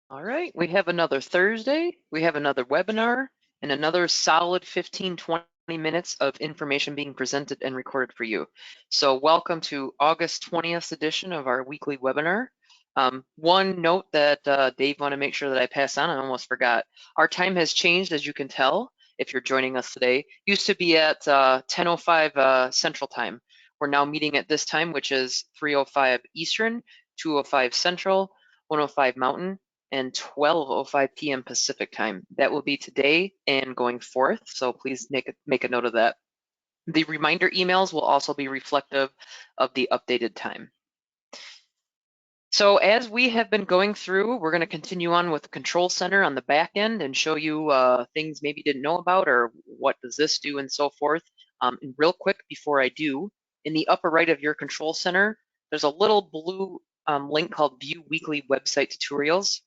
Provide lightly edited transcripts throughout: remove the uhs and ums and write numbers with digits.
All right, we have another Thursday, we have another webinar, and another solid 15, 20 minutes of information being presented and recorded for you. So welcome to August 20th edition of our weekly webinar. One note that Dave wanted to make sure that I pass on, I almost forgot. Our time has changed, as you can tell, if you're joining us today. Used to be at 10:05 Central Time. We're now meeting at this time, which is 3:05 Eastern, 2:05 Central, 1:05 Mountain, and 12:05 p.m. Pacific time. That will be today and going forth, so please make a note of that. The reminder emails will also be reflective of the updated time. So as we have been going through, we're going to continue on with the control center on the back end and show you things maybe you didn't know about or what does this do and so forth. And real quick before I do, in the upper right of your control center, there's a little blue link called View Weekly Website Tutorials.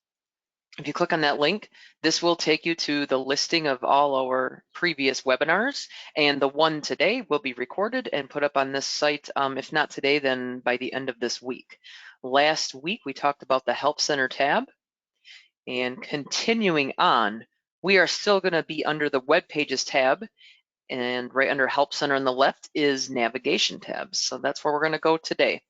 If you click on that link, this will take you to the listing of all our previous webinars, and the one today will be recorded and put up on this site, if not today, then by the end of this week. Last week, we talked about the Help Center tab, and continuing on, we are still going to be under the Web Pages tab, and right under Help Center on the left is Navigation tab, so that's where we're going to go today.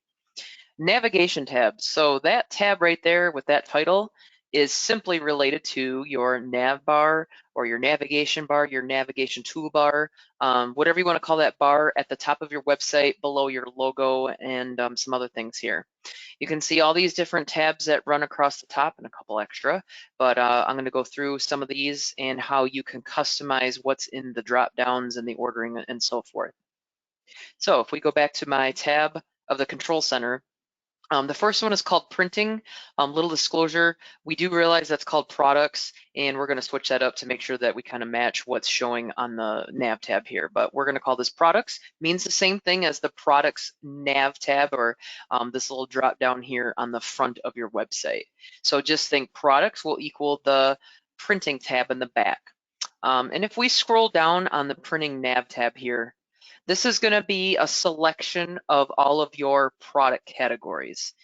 Navigation tab. So that tab right there with that title is simply related to your nav bar or your navigation toolbar, whatever you want to call that bar at the top of your website below your logo and some other things here. You can see all these different tabs that run across the top and a couple extra, but I'm going to go through some of these and how you can customize what's in the drop downs and the ordering and so forth. So if we go back to my tab of the control center, the first one is called printing. Little disclosure, we do realize that's called products, and we're going to switch that up to make sure that we kind of match what's showing on the nav tab here. But we're going to call this products. Means the same thing as the products nav tab or this little drop down here on the front of your website. So just think products will equal the printing tab in the back. And if we scroll down on the printing nav tab here, this is going to be a selection of all of your product categories.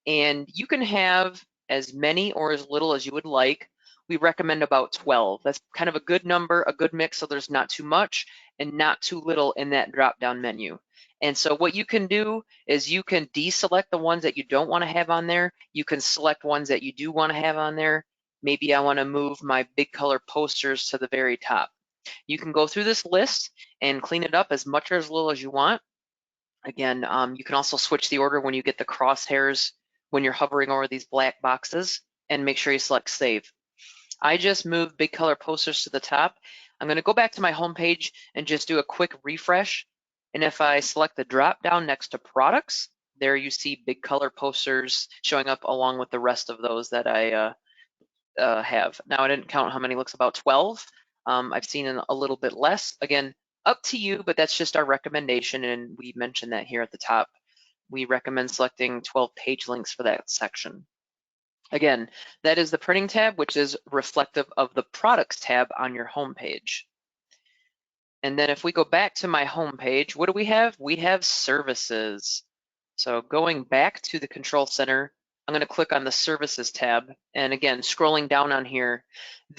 And you can have as many or as little as you would like. We recommend about 12. That's kind of a good number, a good mix, so there's not too much and not too little in that drop-down menu. And so what you can do is you can deselect the ones that you don't want to have on there. You can select ones that you do want to have on there. Maybe I want to move my big color posters to the very top. You can go through this list and clean it up as much or as little as you want. Again, you can also switch the order when you get the crosshairs when you're hovering over these black boxes, and make sure you select save. I just moved big color posters to the top. I'm going to go back to my home page and just do a quick refresh. And if I select the drop down next to products, there you see big color posters showing up along with the rest of those that I have. Now I didn't count how many, looks about 12. I've seen a little bit less. Again, up to you, but that's just our recommendation, and we mentioned that here at the top. We recommend selecting 12 page links for that section. Again, that is the printing tab, which is reflective of the products tab on your home page. And then if we go back to my home page, what do we have? We have services. So going back to the control center, I'm going to click on the services tab. And again, scrolling down on here,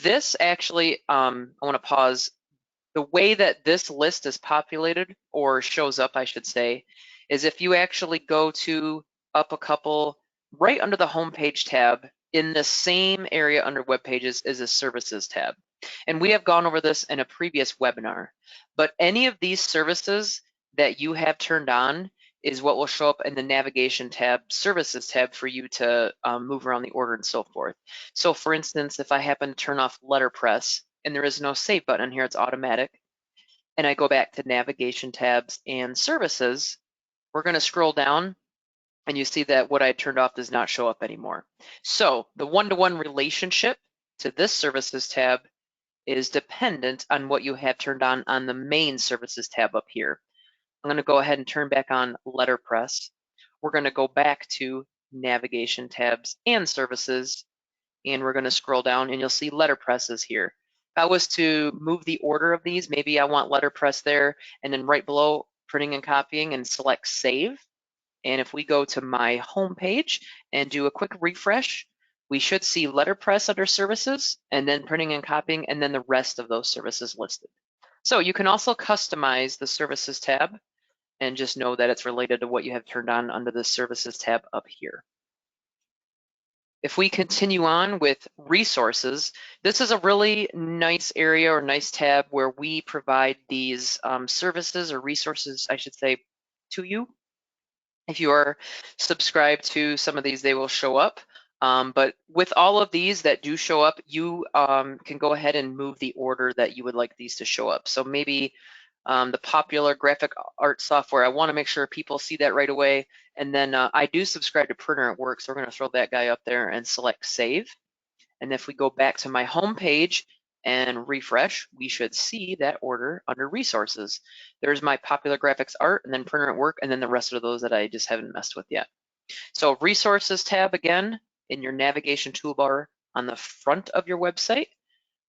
this actually, I want to pause. The way that this list is populated or shows up, I should say, is if you actually go to up a couple right under the homepage tab in the same area under web pages is a services tab. And we have gone over this in a previous webinar, but any of these services that you have turned on is what will show up in the navigation tab, services tab, for you to move around the order and so forth. So for instance, if I happen to turn off letterpress and there is no save button here, it's automatic, and I go back to navigation tabs and services, we're going to scroll down and you see that what I turned off does not show up anymore. So the one-to-one relationship to this services tab is dependent on what you have turned on the main services tab up here. I'm going to go ahead and turn back on letterpress. We're going to go back to navigation tabs and services, and we're going to scroll down and you'll see letterpresses here. If I was to move the order of these, maybe I want letterpress there and then right below printing and copying and select save. And if we go to my home page and do a quick refresh, we should see letterpress under services, and then printing and copying, and then the rest of those services listed. So you can also customize the services tab and just know that it's related to what you have turned on under the services tab up here. If we continue on with resources, this is a really nice area or nice tab where we provide these services or resources, I should say, to you. If you are subscribed to some of these, they will show up. But with all of these that do show up, you can go ahead and move the order that you would like these to show up. So maybe the popular graphic art software, I want to make sure people see that right away. And then I do subscribe to Printer at Work, so we're going to throw that guy up there and select Save. And if we go back to my home page and refresh, we should see that order under Resources. There's my popular graphics art, and then Printer at Work, and then the rest of those that I just haven't messed with yet. So Resources tab again in your navigation toolbar on the front of your website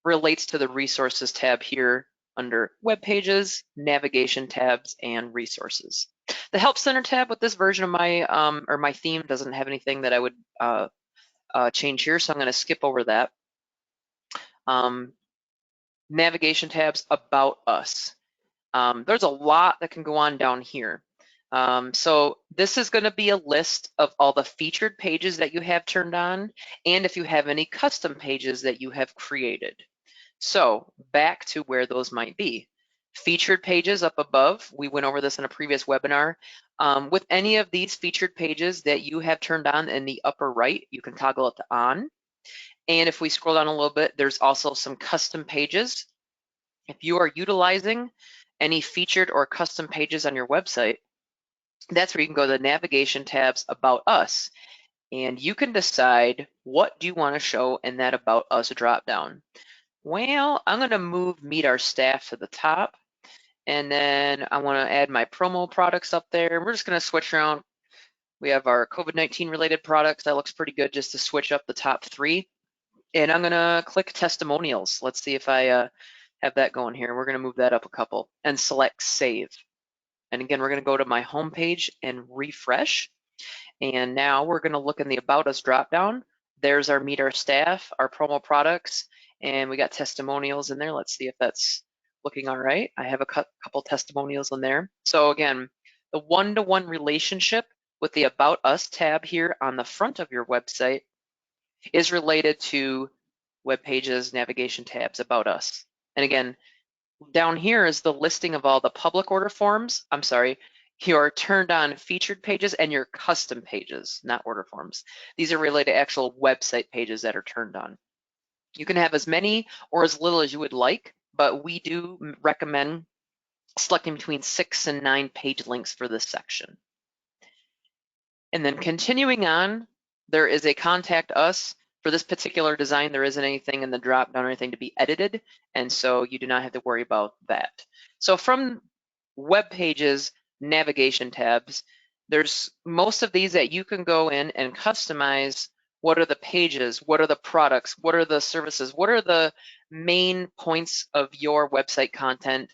relates to the Resources tab here under Web Pages, Navigation tabs, and Resources. The Help Center tab with this version of my my theme doesn't have anything that I would change here, so I'm going to skip over that. Navigation tabs, About Us. There's a lot that can go on down here. So this is going to be a list of all the featured pages that you have turned on, and if you have any custom pages that you have created. So back to where those might be. Featured pages up above, we went over this in a previous webinar. With any of these featured pages that you have turned on in the upper right, you can toggle it to on. And if we scroll down a little bit, there's also some custom pages. If you are utilizing any featured or custom pages on your website, that's where you can go to the navigation tabs, About Us, and you can decide what do you want to show in that About Us dropdown. Well, I'm going to move Meet Our Staff to the top, and then I want to add my promo products up there. We're just going to switch around. We have our COVID-19 related products. That looks pretty good just to switch up the top 3. And I'm going to click Testimonials. Let's see if I have that going here. We're going to move that up a couple and select Save. And again, we're going to go to my home page and refresh. And now we're going to look in the About Us dropdown. There's our Meet Our Staff, our promo products, and we got testimonials in there. Let's see if that's looking all right. I have a couple testimonials in there. So again, the one-to-one relationship with the About Us tab here on the front of your website is related to Web Pages, Navigation tabs, About Us. And again, down here is the listing of all the public order forms. I'm sorry, your turned on featured pages and your custom pages, not order forms. These are related to actual website pages that are turned on. You can have as many or as little as you would like, but we do recommend selecting between 6 and 9 page links for this section. And then continuing on, there is a Contact Us. For this particular design, there isn't anything in the drop down or anything to be edited, and so you do not have to worry about that. So from Web Pages, Navigation tabs, there's most of these that you can go in and customize. What are the pages? What are the products? What are the services? What are the main points of your website content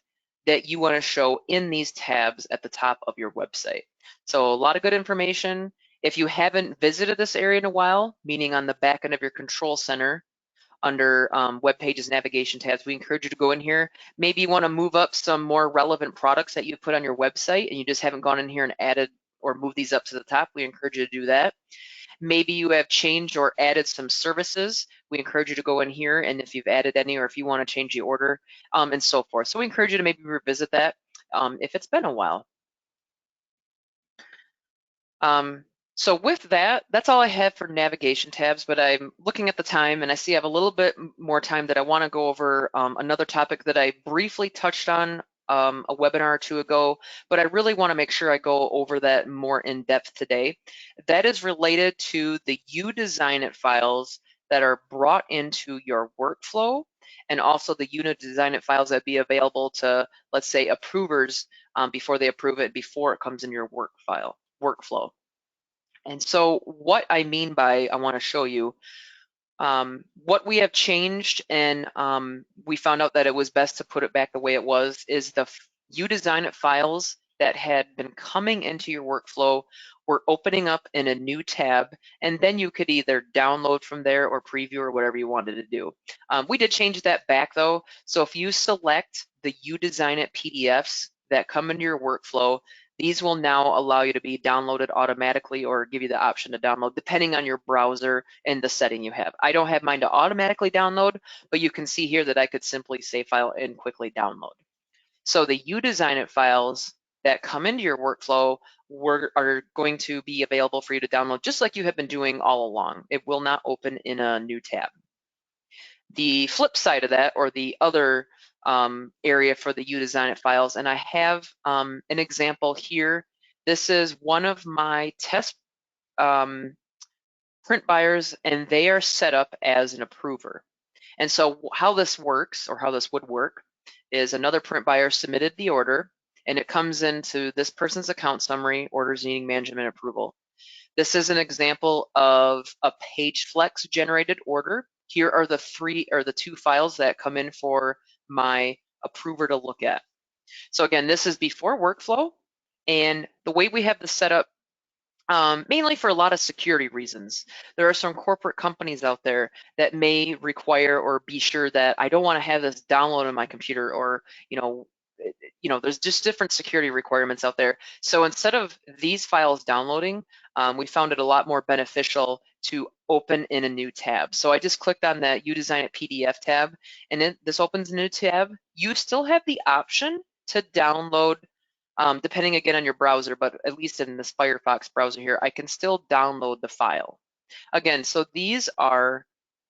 that you want to show in these tabs at the top of your website? So a lot of good information. If you haven't visited this area in a while, meaning on the back end of your control center under Web Pages, Navigation tabs, we encourage you to go in here. Maybe you want to move up some more relevant products that you put on your website and you just haven't gone in here and added or moved these up to the top. We encourage you to do that. Maybe you have changed or added some services. We encourage you to go in here, and if you've added any or if you want to change the order and so forth. So we encourage you to maybe revisit that if it's been a while. So with that, that's all I have for navigation tabs, but I'm looking at the time and I see I have a little bit more time that I want to go over another topic that I briefly touched on a webinar or 2 ago, but I really want to make sure I go over that more in depth today. That is related to the uDesignIT files that are brought into your workflow, and also the uDesignIT files that be available to, let's say, approvers before they approve it, before it comes in your workflow. And so what I mean by I want to show you what we have changed, and we found out that it was best to put it back the way it was, is the uDesignIT files that had been coming into your workflow we're opening up in a new tab, and then you could either download from there or preview or whatever you wanted to do. We did change that back though. So if you select the uDesignIT PDFs that come into your workflow, these will now allow you to be downloaded automatically or give you the option to download depending on your browser and the setting you have. I don't have mine to automatically download, but you can see here that I could simply save file and quickly download. So the uDesignIT files that come into your workflow are going to be available for you to download just like you have been doing all along. It will not open in a new tab. The flip side of that, or the other area for the uDesignIT files, and I have an example here. This is one of my test print buyers, and they are set up as an approver. And so how this works, or how this would work, is another print buyer submitted the order, and it comes into this person's account summary, orders needing management approval. This is an example of a PageFlex generated order. Here are the two files that come in for my approver to look at. So again, this is before workflow, and the way we have this set up, mainly for a lot of security reasons. There are some corporate companies out there that may require or be sure that I don't want to have this download on my computer, or there's just different security requirements out there. So instead of these files downloading, we found it a lot more beneficial to open in a new tab. So I just clicked on that uDesignIT PDF tab, and then this opens a new tab. You still have the option to download, depending again on your browser, but at least in this Firefox browser here, I can still download the file. Again, so these are,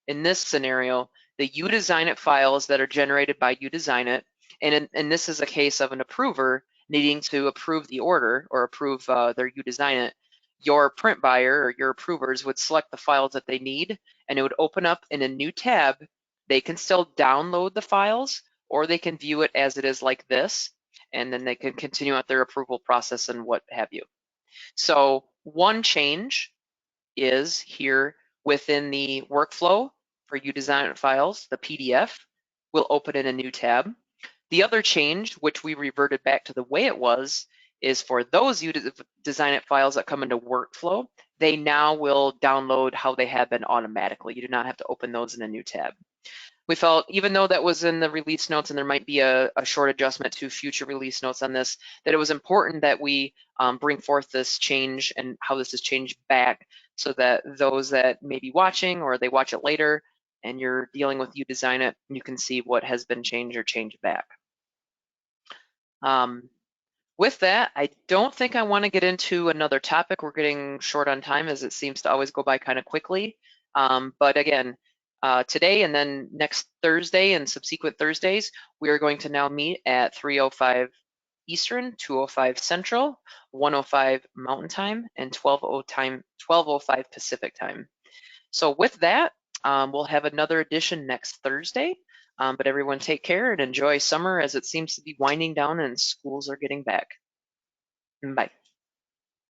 in this scenario, the uDesignIT files that are generated by uDesignIT, and this is a case of an approver needing to approve the order or approve their uDesignIT. Your print buyer or your approvers would select the files that they need, and it would open up in a new tab. They can still download the files, or they can view it as it is like this, and then they can continue at their approval process and what have you. So one change is here within the workflow for uDesignIT files, the PDF will open in a new tab. The other change, which we reverted back to the way it was, is for those uDesignIT files that come into workflow, they now will download how they have been automatically. You do not have to open those in a new tab. We felt, even though that was in the release notes and there might be a short adjustment to future release notes on this, that it was important that we bring forth this change and how this has changed back, so that those that may be watching or they watch it later and you're dealing with uDesignIT, you can see what has been changed or changed back. With that, I don't think I want to get into another topic. We're getting short on time, as it seems to always go by kind of quickly. But again, today and then next Thursday and subsequent Thursdays, we are going to now meet at 3:05 Eastern, 2:05 Central, 1:05 Mountain Time, and 12:05 Pacific Time. So with that, we'll have another edition next Thursday. But everyone take care and enjoy summer, as it seems to be winding down and schools are getting back. Bye.